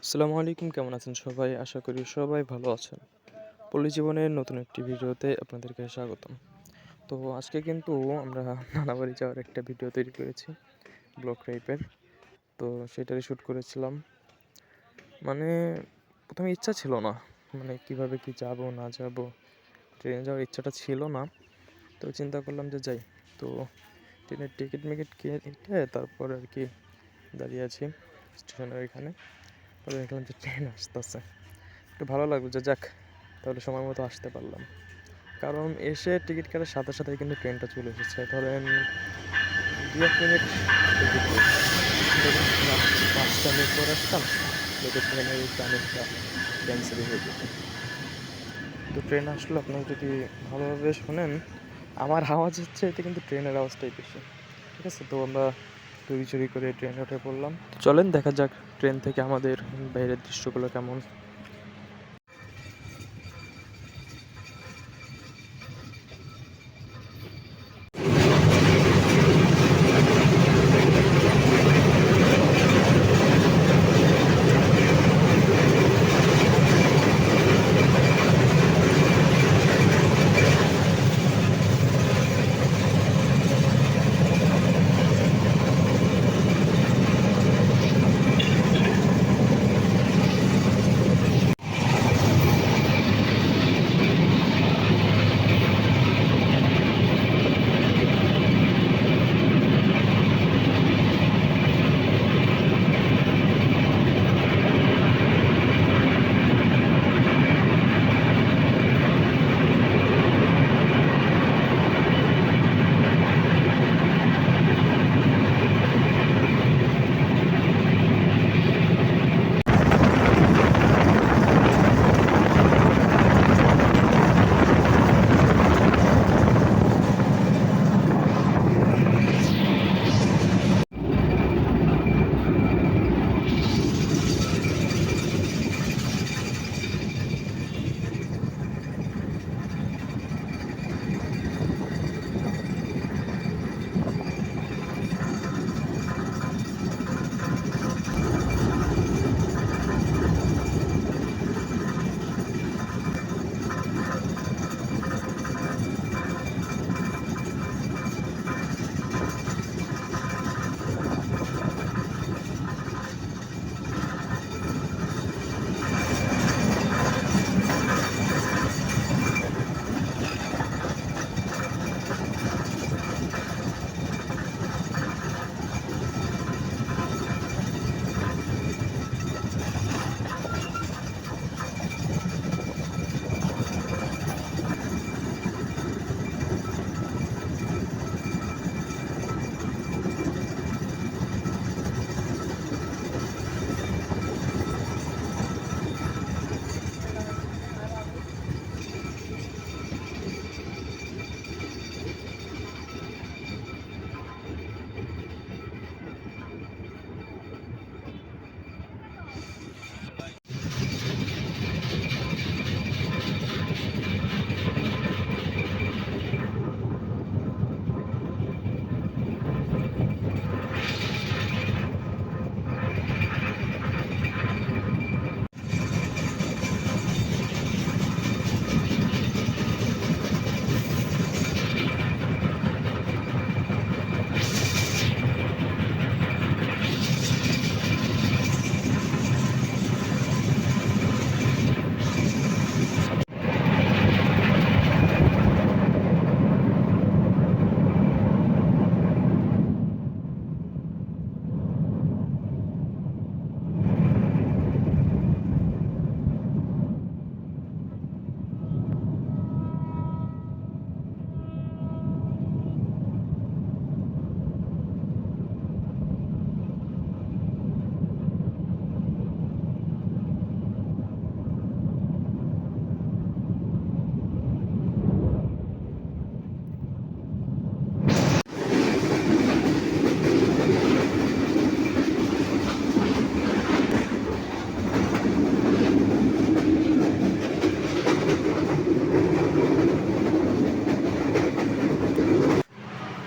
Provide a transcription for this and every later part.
আসসালামু আলাইকুম, কেমন আছেন সবাই? আশা করি সবাই ভালো আছেন। পল্লী জীবনের নতুন একটি ভিডিওতে আপনাদেরকে স্বাগতম। তো আজকে কিন্তু আমরা নানাবাড়ি যাওয়ার একটা ভিডিও তৈরি করেছি, ব্লগ টাইপের। তো সেটারই শ্যুট করেছিলাম। মানে ১ম এ ইচ্ছা ছিল না। মানে কিভাবে কি যাবো না যাবো, ট্রেনে যাওয়ার ইচ্ছাটা ছিল না। তো চিন্তা করলাম যে যাই। তো ট্রেনের টিকিট-মিকিট কেটে তারপর আরকি দাঁড়িয়ে আছি স্টেশনের ওইখানে। পরে দেখলাম যে ট্রেন আসতেছে। একটু ভালো লাগলো যে যাক, তাহলে সময় মতো আসতে পারলাম। কারণ এসে টিকিট কাটার সাথে সাথেই কিন্তু ট্রেনটা চলে এসেছে। ধরেন ২-১ মিনিট টিকিট লেট। ধরুন না, ৫টা মিনিট পরে আসতাম, হয়তো ট্রেনের এই জার্নিটা ক্যান্সেলই হয়ে যেত। তো ট্রেন আসলে আপনারা যদি ভালোভাবে শোনেন, আমার আওয়াজের চাইতে কিন্তু ট্রেনের আওয়াজটাই বেশি। ঠিক আছে? তো আমরা চড়ি করে ট্রেনে উঠে পড়লাম। চলেন দেখা যাক ট্রেন থেকে আমাদের বাইরের দৃশ্যগুলো কেমন।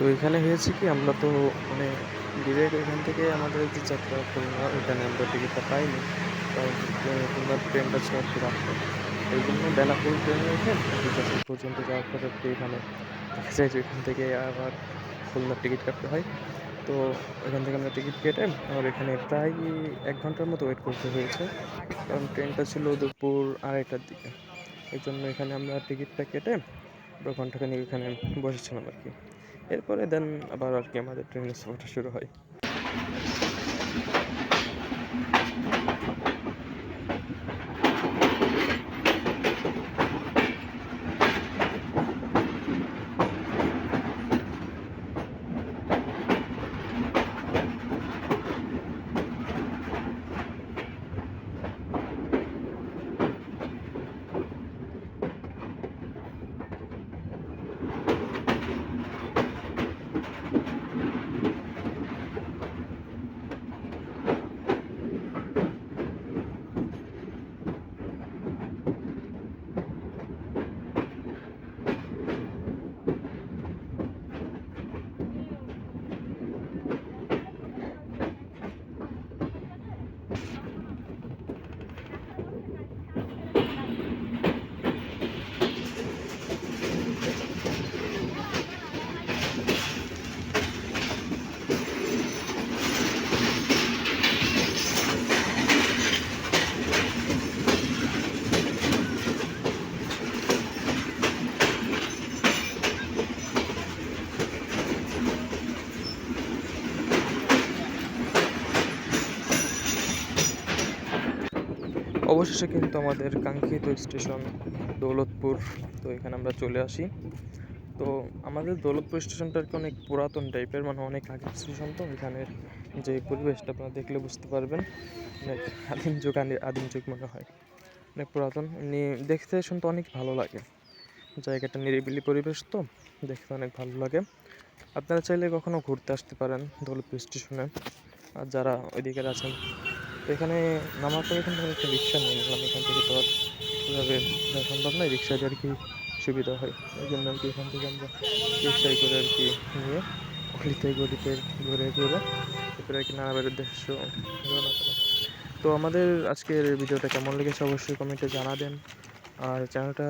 তো এখানে হয়েছে কি, আমরা তো মানে ডিরেক্ট এখান থেকে আমাদের যে যাত্রা খুলনা, ওইখানে আমরা টিকিটটা পাইনি। তো কারণ খুলনার ট্রেনটা ছিল আর কি রাত্রে। এই জন্য বেনাপোল ট্রেনে উঠে যশোর পর্যন্ত যাওয়ার পরে আর কি এখানে দেখা যায় যে ওইখান থেকে আবার খুলনার টিকিট কাটতে হয়। তো ওইখান থেকে আমরা টিকিট কেটে আমার এখানে প্রায় ১ ঘন্টার মতো ওয়েট করতে হয়েছে, কারণ ট্রেনটা ছিল দুপুর ২:৩০টার দিকে। এই জন্য এখানে আমরা টিকিটটা কেটে পুরো ঘন্টাখানেক এখানে বসেছিলাম আর কি। এরপরে দেন আবার আর কি আমাদের ট্রেনের সফরটা শুরু হয়। অবশেষে কিন্তু আমাদের কাঙ্ক্ষিত স্টেশন দৌলতপুর, তো এখানে আমরা চলে আসি। তো আমাদের দৌলতপুর স্টেশনটা আর কি অনেক পুরাতন টাইপের, মানে অনেক আগের স্টেশন। তো এখানের যে পরিবেশটা আপনারা দেখলে বুঝতে পারবেন, অনেক আদিম যুগ মনে হয়, অনেক পুরাতন। এমনি দেখতে শুনতে অনেক ভালো লাগে, জায়গাটা নিরিবিলি পরিবেশ, তো দেখতে অনেক ভালো লাগে। আপনারা চাইলে কখনো ঘুরতে আসতে পারেন দৌলতপুর স্টেশনে, আর যারা ওইদিকের আছেন। তো এখানে নামার পরে এখান থেকে একটা রিক্সা নিয়ে নিলাম, এখান থেকে তো আর ওইভাবে যাওয়া সম্ভব নয়, রিক্সায় আর কি সুবিধা হয়। ওই জন্য আর কি এখান থেকে আমরা রিক্সায় করে আর কি নিয়ে অলিতে গলিতে ঘুরে ঘুরে এরপরে আর কি নানাবার উদ্দেশ্য রওনা করলাম। তো আমাদের আজকের ভিডিওটা কেমন লেগেছে অবশ্যই কমেন্টে জানাবেন, আর চ্যানেলটা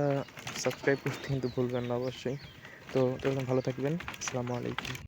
সাবস্ক্রাইব করতে কিন্তু ভুলবেন না অবশ্যই। তো তখন ভালো থাকবেন। আসসালামু আলাইকুম।